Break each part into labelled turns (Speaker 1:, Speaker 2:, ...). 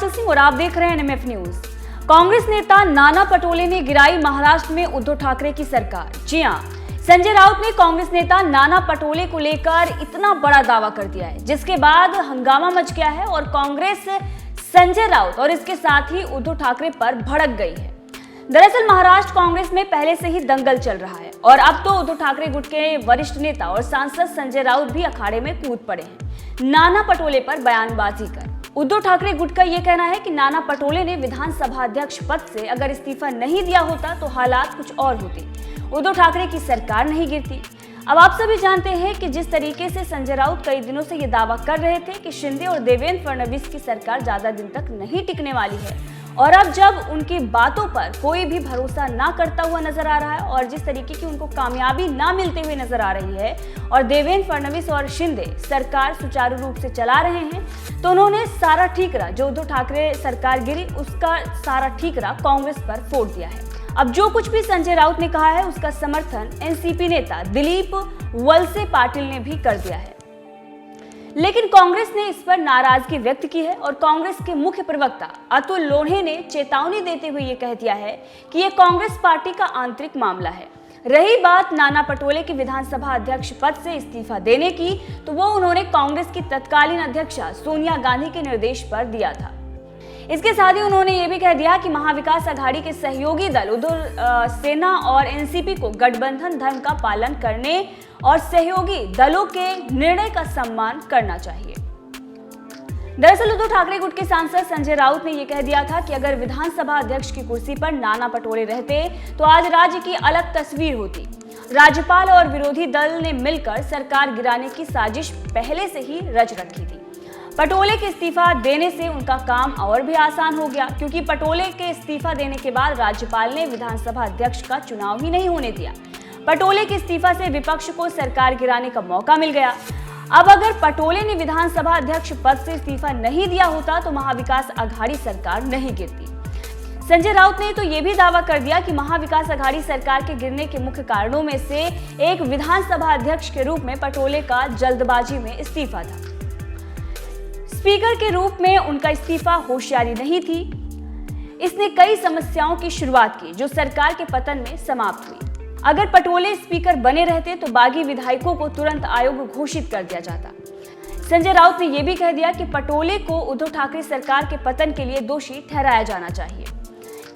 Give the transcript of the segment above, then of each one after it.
Speaker 1: हिमाचल सिंह और आप देख रहे हैं एनएमएफ न्यूज। कांग्रेस नेता नाना पटोले ने गिराई महाराष्ट्र में उद्धव ठाकरे की सरकार। जी हां, संजय राउत ने कांग्रेस नेता नाना पटोले को लेकर इतना बड़ा दावा कर दिया है, जिसके बाद हंगामा मच गया है और कांग्रेस संजय राउत और इसके साथ ही उद्धव ठाकरे पर भड़क गई है। दरअसल महाराष्ट्र कांग्रेस में पहले से ही दंगल चल रहा है और अब तो उद्धव ठाकरे गुट के वरिष्ठ नेता और सांसद संजय राउत भी अखाड़े में कूद पड़े हैं नाना पटोले पर बयानबाजी कर। उद्धव ठाकरे गुट का यह कहना है कि नाना पटोले ने विधानसभा अध्यक्ष पद से अगर इस्तीफा नहीं दिया होता तो हालात कुछ और होते, उद्धव ठाकरे की सरकार नहीं गिरती। अब आप सभी जानते हैं कि जिस तरीके से संजय राउत कई दिनों से ये दावा कर रहे थे कि शिंदे और देवेंद्र फडणवीस की सरकार ज्यादा दिन तक नहीं टिकने वाली है, और अब जब उनकी बातों पर कोई भी भरोसा ना करता हुआ नजर आ रहा है और जिस तरीके की उनको कामयाबी ना मिलते हुए नजर आ रही है और देवेंद्र फडणवीस और शिंदे सरकार सुचारू रूप से चला रहे हैं, तो उन्होंने सारा ठीकरा जो उद्धव ठाकरे सरकार गिरी उसका सारा ठीकरा कांग्रेस पर फोड़ दिया है। अब जो कुछ भी संजय राउत ने कहा है उसका समर्थन एनसीपी नेता दिलीप वलसे पाटिल ने भी कर दिया है, लेकिन कांग्रेस ने इस पर नाराजगी व्यक्त की है और कांग्रेस के मुख्य प्रवक्ता अतुल लोढ़े ने चेतावनी देते हुए ये कह दिया है कि ये कांग्रेस पार्टी का आंतरिक मामला है। रही बात नाना पटोले के विधानसभा अध्यक्ष पद से इस्तीफा देने की, तो वो उन्होंने कांग्रेस की तत्कालीन अध्यक्षा सोनिया गांधी के निर्देश पर दिया था। इसके साथ ही उन्होंने ये भी कह दिया कि महाविकास अघाड़ी के सहयोगी दल उद्धव सेना और एनसीपी को गठबंधन धर्म का पालन करने और सहयोगी दलों के निर्णय का सम्मान करना चाहिए। दरअसल उद्धव ठाकरे गुट के सांसद संजय राउत ने यह कह दिया था कि अगर विधानसभा अध्यक्ष की कुर्सी पर नाना पटोले रहते तो आज राज्य की अलग तस्वीर होती। राज्यपाल और विरोधी दल ने मिलकर सरकार गिराने की साजिश पहले से ही रच रखी थी। पटोले के इस्तीफा देने से उनका काम और भी आसान हो गया, क्योंकि पटोले के इस्तीफा देने के बाद राज्यपाल ने विधानसभा अध्यक्ष का चुनाव ही नहीं होने दिया। पटोले के इस्तीफा से विपक्ष को सरकार गिराने का मौका मिल गया। अब अगर पटोले ने विधानसभा अध्यक्ष पद से इस्तीफा नहीं दिया होता तो महाविकास अघाड़ी सरकार नहीं गिरती। संजय राउत ने तो यह भी दावा कर दिया कि महाविकास अघाड़ी सरकार के गिरने के मुख्य कारणों में से एक विधानसभा अध्यक्ष के रूप में पटोले का जल्दबाजी में इस्तीफा था। स्पीकर के रूप में उनका इस्तीफा होशियारी नहीं थी। इसने कई समस्याओं की शुरुआत की जो सरकार के पतन में समाप्त हुई। अगर पटोले स्पीकर बने रहते तो बागी विधायकों को तुरंत अयोग्य घोषित कर दिया जाता। संजय राउत ने यह भी कह दिया कि पटोले को उद्धव ठाकरे सरकार के पतन के लिए दोषी ठहराया जाना चाहिए।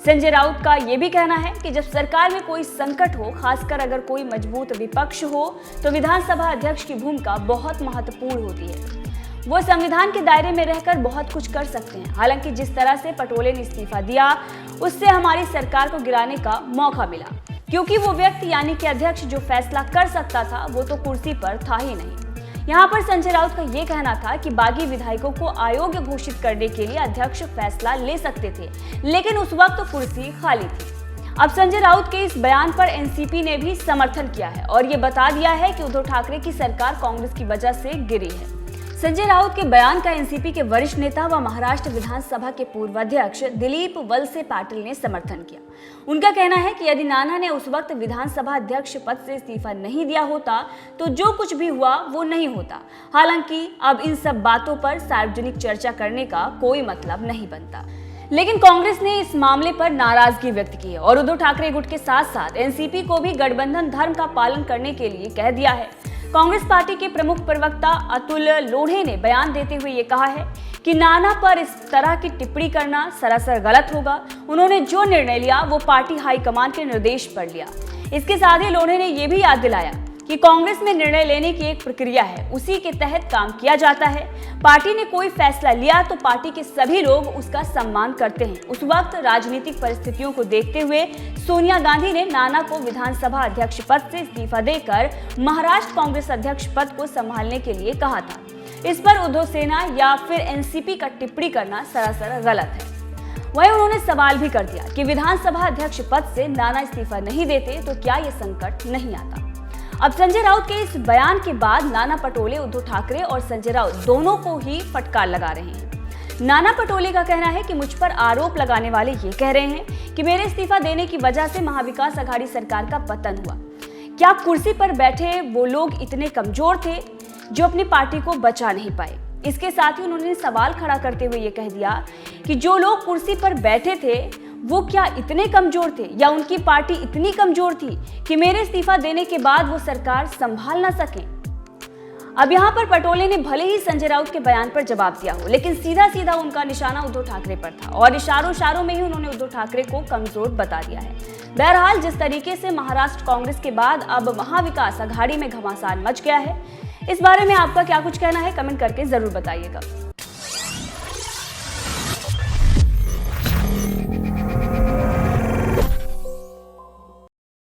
Speaker 1: संजय राउत का यह भी कहना है कि जब सरकार में कोई संकट हो, खासकर अगर कोई मजबूत विपक्ष हो, तो विधानसभा अध्यक्ष की भूमिका बहुत महत्वपूर्ण होती है। वो संविधान के दायरे में रहकर बहुत कुछ कर सकते हैं। हालांकि जिस तरह से पटोले ने इस्तीफा दिया उससे हमारी सरकार को गिराने का मौका मिला, क्योंकि वो व्यक्ति यानी कि अध्यक्ष जो फैसला कर सकता था वो तो कुर्सी पर था ही नहीं। यहाँ पर संजय राउत का ये कहना था कि बागी विधायकों को अयोग्य घोषित करने के लिए अध्यक्ष फैसला ले सकते थे, लेकिन उस वक्त कुर्सी खाली थी। अब संजय राउत के इस बयान पर एनसीपी ने भी समर्थन किया है और ये बता दिया है कि उद्धव ठाकरे की सरकार कांग्रेस की वजह से गिरी है। संजय राउत के बयान का एनसीपी के वरिष्ठ नेता व महाराष्ट्र विधानसभा के पूर्व अध्यक्ष दिलीप वलसे पाटिल ने समर्थन किया। उनका कहना है कि यदि नाना ने उस वक्त विधानसभा अध्यक्ष पद से इस्तीफा नहीं दिया होता तो जो कुछ भी हुआ वो नहीं होता। हालांकि अब इन सब बातों पर सार्वजनिक चर्चा करने का कोई मतलब नहीं बनता, लेकिन कांग्रेस ने इस मामले पर नाराजगी व्यक्त की है और उद्धव ठाकरे गुट के साथ साथ एनसीपी को भी गठबंधन धर्म का पालन करने के लिए कह दिया है। कांग्रेस पार्टी के प्रमुख प्रवक्ता अतुल लोढ़े ने बयान देते हुए ये कहा है कि नाना पर इस तरह की टिप्पणी करना सरासर गलत होगा। उन्होंने जो निर्णय लिया वो पार्टी हाईकमान के निर्देश पर लिया। इसके साथ ही लोढ़े ने यह भी याद दिलाया कि कांग्रेस में निर्णय लेने की एक प्रक्रिया है, उसी के तहत काम किया जाता है। पार्टी ने कोई फैसला लिया तो पार्टी के सभी लोग उसका सम्मान करते हैं। उस वक्त राजनीतिक परिस्थितियों को देखते हुए सोनिया गांधी ने नाना को विधानसभा अध्यक्ष पद से इस्तीफा देकर महाराष्ट्र कांग्रेस अध्यक्ष पद को संभालने के लिए कहा था। इस पर उद्धव सेना या फिर एनसीपी का टिप्पणी करना सरासर गलत है। वहीं उन्होंने सवाल भी कर दिया कि विधानसभा अध्यक्ष पद से नाना इस्तीफा नहीं देते तो क्या ये संकट नहीं आता। अब संजय राउत के इस बयान के बाद नाना पटोले उद्धव ठाकरे और संजय राउत दोनों को ही फटकार लगा रहे हैं। नाना पटोले का कहना है कि मुझ पर आरोप लगाने वाले ये कह रहे हैं कि मेरे इस्तीफा देने की वजह से महाविकास अघाड़ी सरकार का पतन हुआ। क्या कुर्सी पर बैठे वो लोग इतने कमजोर थे जो अपनी पार्टी को बचा नहीं पाए? इसके साथ ही उन्होंने सवाल खड़ा करते हुए ये कह दिया कि जो लोग कुर्सी पर बैठे थे वो क्या इतने कमजोर थे या उनकी पार्टी इतनी कमजोर थी कि मेरे इस्तीफा देने के बाद वो सरकार संभाल ना सके। अब यहाँ पर पटोले ने भले ही संजय राउत के बयान पर जवाब दिया हो, लेकिन सीधा सीधा उनका निशाना उद्धव ठाकरे पर था और इशारों में ही उन्होंने उद्धव ठाकरे को कमजोर बता दिया है। बहरहाल जिस तरीके से महाराष्ट्र कांग्रेस के बाद अब महाविकास अघाड़ी में घमासान मच गया है, इस बारे में आपका क्या कुछ कहना है, कमेंट करके जरूर बताइएगा।